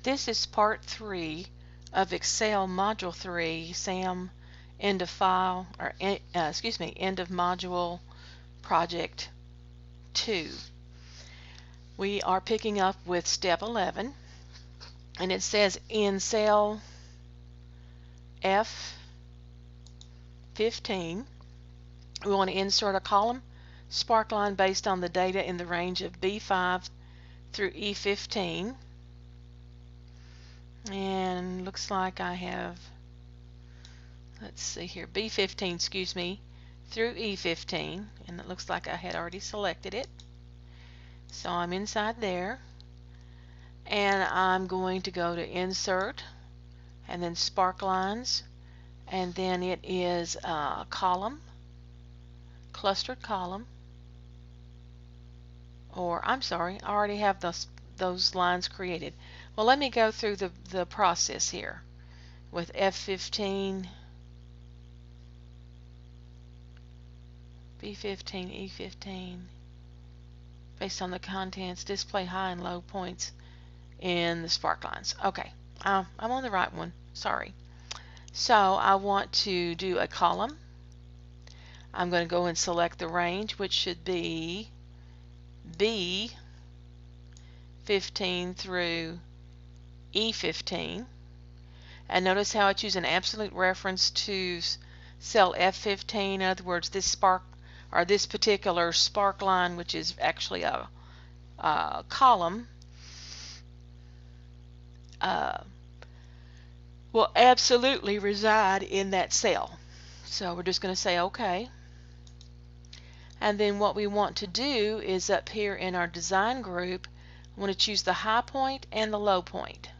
This is part 3 of Excel Module 3, SAM end of file, or end of module project 2. We are picking up with step 11, and it says in cell F15 we want to insert a column sparkline based on the data in the range of B5 through E15. And looks like I have, let's see here, B15, excuse me, through E15, and it looks like I had already selected it. So I'm inside there, and I'm going to go to Insert, and then Sparklines, and then it is column, clustered column, or I'm sorry, I already have those lines created. Well, let me go through the process here with F15, B15, E15, based on the contents, display high and low points in the sparklines. Okay, I'm on the right one, sorry. So I want to do a column. I'm going to go and select the range, which should be B15 through E15, and notice how I choose an absolute reference to cell F15. In other words, this particular spark line, which is actually a column, will absolutely reside in that cell. So we're just going to say OK. And then what we want to do is up here in our design group, I want to choose the high point and the low point.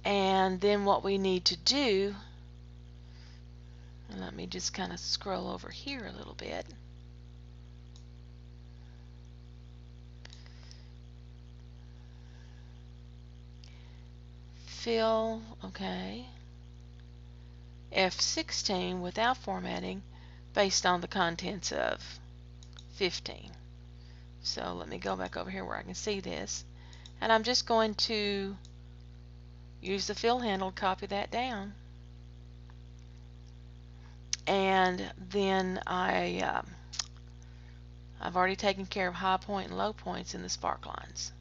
And then what we need to do, and let me just kind of scroll over here a little bit. Fill, okay. F16 without formatting based on the contents of 15. So let me go back over here where I can see this. And I'm just going to use the fill handle to copy that down. And then I've already taken care of high point and low points in the spark lines.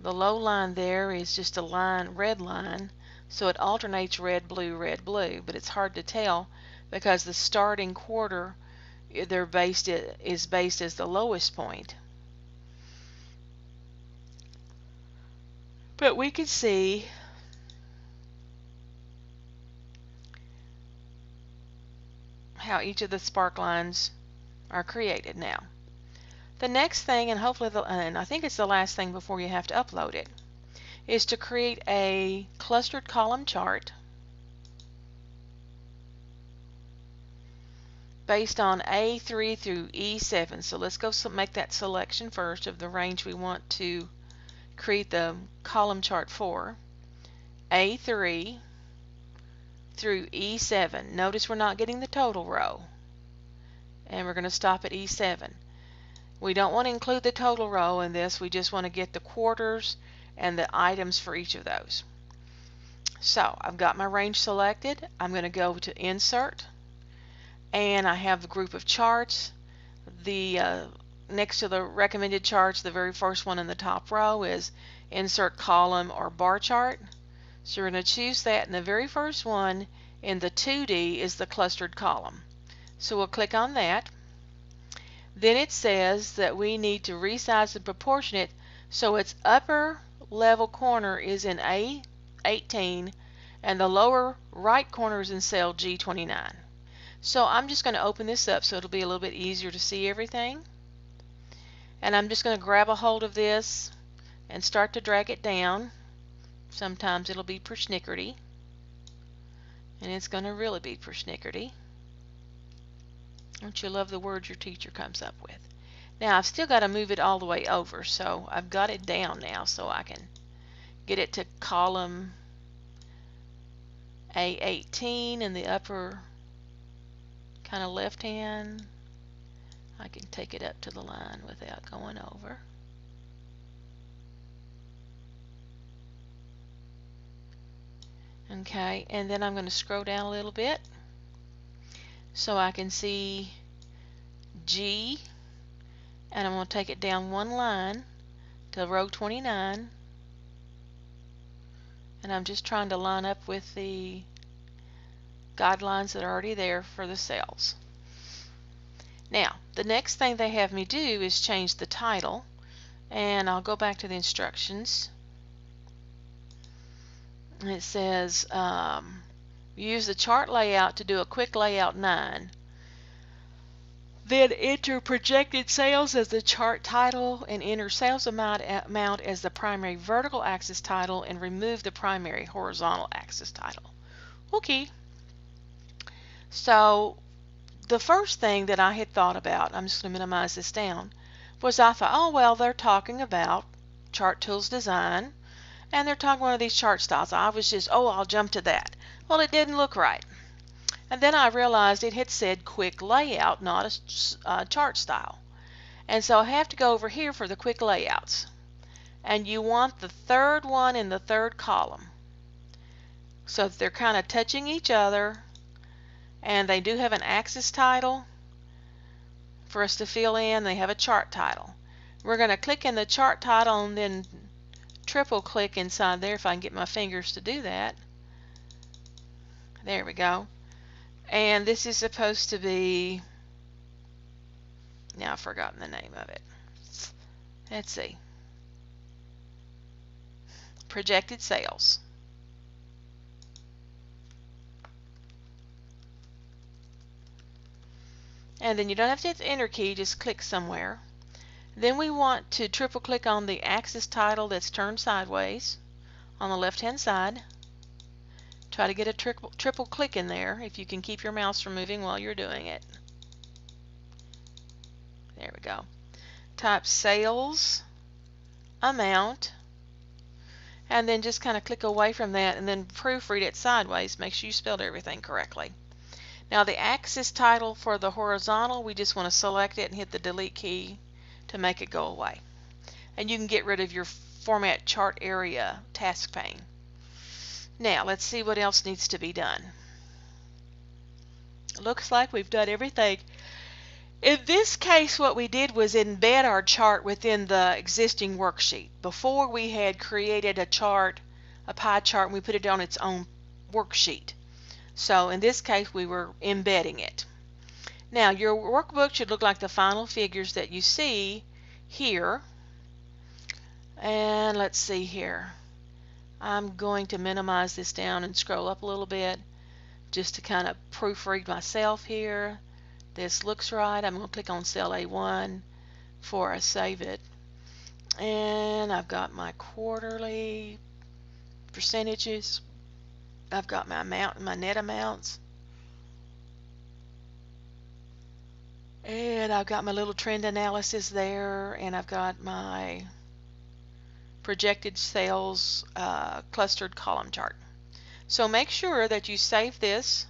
The low line there is just a line, red line, so it alternates red, blue, but it's hard to tell because the starting quarter is based as the lowest point. But we can see how each of the spark lines are created now. The next thing, and hopefully, and I think it's the last thing before you have to upload it, is to create a clustered column chart based on A3 through E7. So let's go make that selection first of the range we want to create the column chart for. A3 through E7. Notice we're not getting the total row, and we're going to stop at E7. We don't want to include the total row in this, we just want to get the quarters and the items for each of those. So I've got my range selected. I'm going to go to Insert, and I have the group of charts. The next to the recommended charts, the very first one in the top row is Insert Column or Bar Chart. So we're going to choose that, and the very first one in the 2D is the clustered column. So we'll click on that. Then it says that we need to resize and proportion it so its upper level corner is in A18 and the lower right corner is in cell G29. So I'm just going to open this up so it'll be a little bit easier to see everything. And I'm just going to grab a hold of this and start to drag it down. Sometimes it'll be persnickerty, and it's going to really be persnickerty. Don't you love the words your teacher comes up with? Now I've still got to move it all the way over, so I've got it down now so I can get it to column A18 in the upper kind of left hand. I can take it up to the line without going over. Okay, and then I'm going to scroll down a little bit so I can see G, and I'm going to take it down one line to row 29, and I'm just trying to line up with the guidelines that are already there for the cells. Now, the next thing they have me do is change the title, and I'll go back to the instructions. And it says use the chart layout to do a quick layout 9. Then enter projected sales as the chart title and enter sales amount as the primary vertical axis title and remove the primary horizontal axis title. Okay. So the first thing that I had thought about, I'm just going to minimize this down, was I thought, oh well, they're talking about chart tools design and they're talking one of these chart styles. I was just, oh, I'll jump to that. Well, it didn't look right. And then I realized it had said quick layout, not a chart style. And so I have to go over here for the quick layouts. And you want the third one in the third column. So that they're kind of touching each other. And they do have an axis title for us to fill in. They have a chart title. We're going to click in the chart title and then triple click inside there if I can get my fingers to do that. There we go. And this is supposed to be, now I've forgotten the name of it. Let's see. Projected sales. And then you don't have to hit the enter key, just click somewhere. Then we want to triple click on the axis title that's turned sideways on the left hand side. Try to get a triple click in there if you can keep your mouse from moving while you're doing it. There we go. Type sales amount and then just kind of click away from that and then proofread it sideways. Make sure you spelled everything correctly. Now the axis title for the horizontal, we just want to select it and hit the delete key to make it go away. And you can get rid of your format chart area task pane. Now let's see what else needs to be done. Looks like we've done everything. In this case, what we did was embed our chart within the existing worksheet. Before, we had created a chart, a pie chart, and we put it on its own worksheet. So in this case, we were embedding it. Now your workbook should look like the final figures that you see here. And let's see here. I'm going to minimize this down and scroll up a little bit just to kind of proofread myself here. This looks right. I'm going to click on cell A1 before I save it. And I've got my quarterly percentages. I've got my amount and my net amounts. And I've got my little trend analysis there, and I've got my projected sales clustered column chart. So make sure that you save this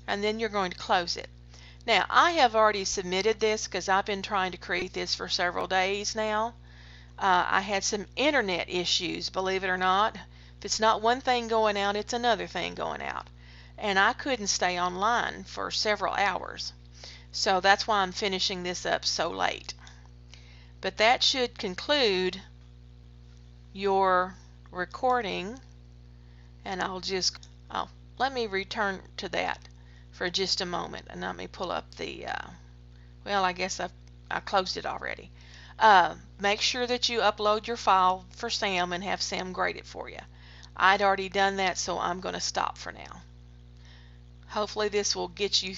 and then you're going to close it. Now I have already submitted this because I've been trying to create this for several days now. I had some internet issues, believe it or not. If it's not one thing going out, it's another thing going out. And I couldn't stay online for several hours. So that's why I'm finishing this up so late. But that should conclude your recording, and I'll just, let me return to that for just a moment, and let me pull up the, well, I guess I closed it already. Make sure that you upload your file for SAM and have SAM grade it for you. I'd already done that, so I'm going to stop for now. Hopefully this will get you